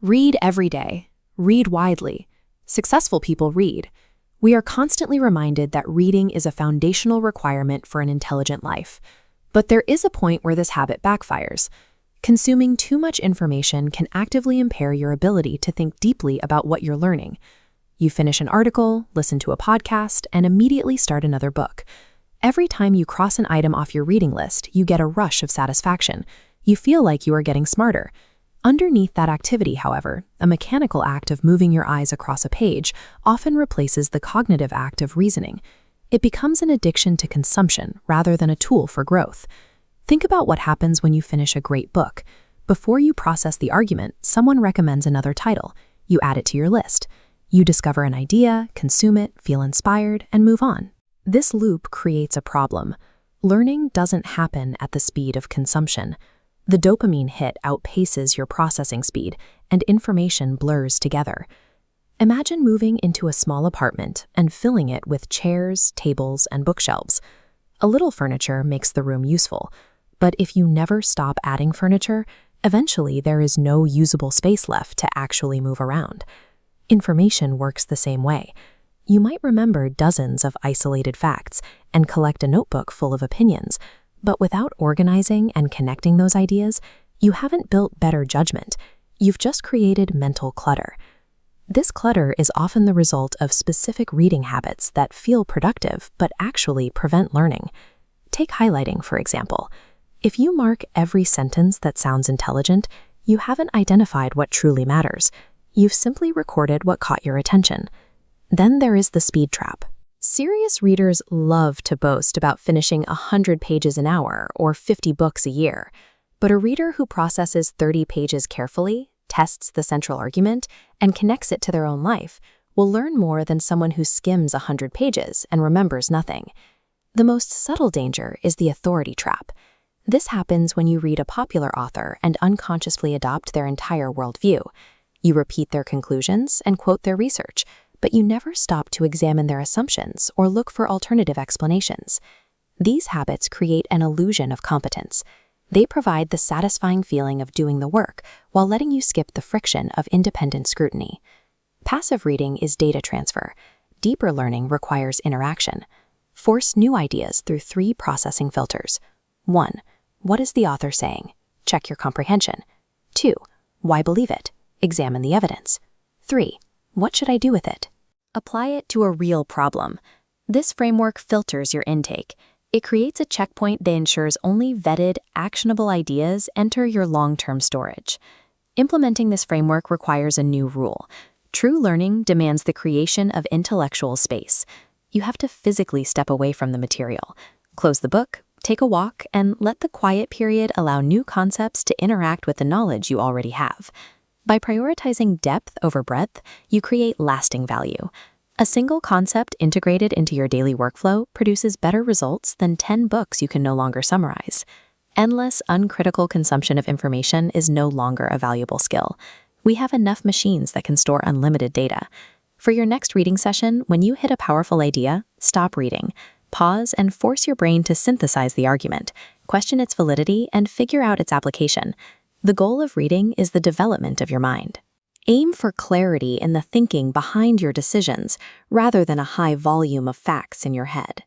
Read every day. Read widely. Successful people read. We are constantly reminded that reading is a foundational requirement for an intelligent life. But there is a point where this habit backfires. Consuming too much information can actively impair your ability to think deeply about what you're learning. You finish an article, listen to a podcast, and immediately start another book. Every time you cross an item off your reading list, you get a rush of satisfaction. You feel like you are getting smarter. Underneath that activity, however, a mechanical act of moving your eyes across a page often replaces the cognitive act of reasoning. It becomes an addiction to consumption rather than a tool for growth. Think about what happens when you finish a great book. Before you process the argument, someone recommends another title. You add it to your list. You discover an idea, consume it, feel inspired, and move on. This loop creates a problem. Learning doesn't happen at the speed of consumption. The dopamine hit outpaces your processing speed, and information blurs together. Imagine moving into a small apartment and filling it with chairs, tables, and bookshelves. A little furniture makes the room useful, but if you never stop adding furniture, eventually there is no usable space left to actually move around. Information works the same way. You might remember dozens of isolated facts and collect a notebook full of opinions, but without organizing and connecting those ideas, you haven't built better judgment. You've just created mental clutter. This clutter is often the result of specific reading habits that feel productive but actually prevent learning. Take highlighting, for example. If you mark every sentence that sounds intelligent, you haven't identified what truly matters. You've simply recorded what caught your attention. Then there is the speed trap. Serious readers love to boast about finishing 100 pages an hour or 50 books a year. But a reader who processes 30 pages carefully, tests the central argument, and connects it to their own life will learn more than someone who skims 100 pages and remembers nothing. The most subtle danger is the authority trap. This happens when you read a popular author and unconsciously adopt their entire worldview. You repeat their conclusions and quote their research, but you never stop to examine their assumptions or look for alternative explanations. These habits create an illusion of competence. They provide the satisfying feeling of doing the work while letting you skip the friction of independent scrutiny. Passive reading is data transfer. Deeper learning requires interaction. Force new ideas through 3 processing filters. 1. What is the author saying? Check your comprehension. 2. Why believe it? Examine the evidence. 3. What should I do with it? Apply it to a real problem. This framework filters your intake. It creates a checkpoint that ensures only vetted, actionable ideas enter your long-term storage. Implementing this framework requires a new rule. True learning demands the creation of intellectual space. You have to physically step away from the material. Close the book, take a walk, and let the quiet period allow new concepts to interact with the knowledge you already have. By prioritizing depth over breadth, you create lasting value. A single concept integrated into your daily workflow produces better results than 10 books you can no longer summarize. Endless, uncritical consumption of information is no longer a valuable skill. We have enough machines that can store unlimited data. For your next reading session, when you hit a powerful idea, stop reading. Pause and force your brain to synthesize the argument, question its validity, and figure out its application. The goal of reading is the development of your mind. Aim for clarity in the thinking behind your decisions rather than a high volume of facts in your head.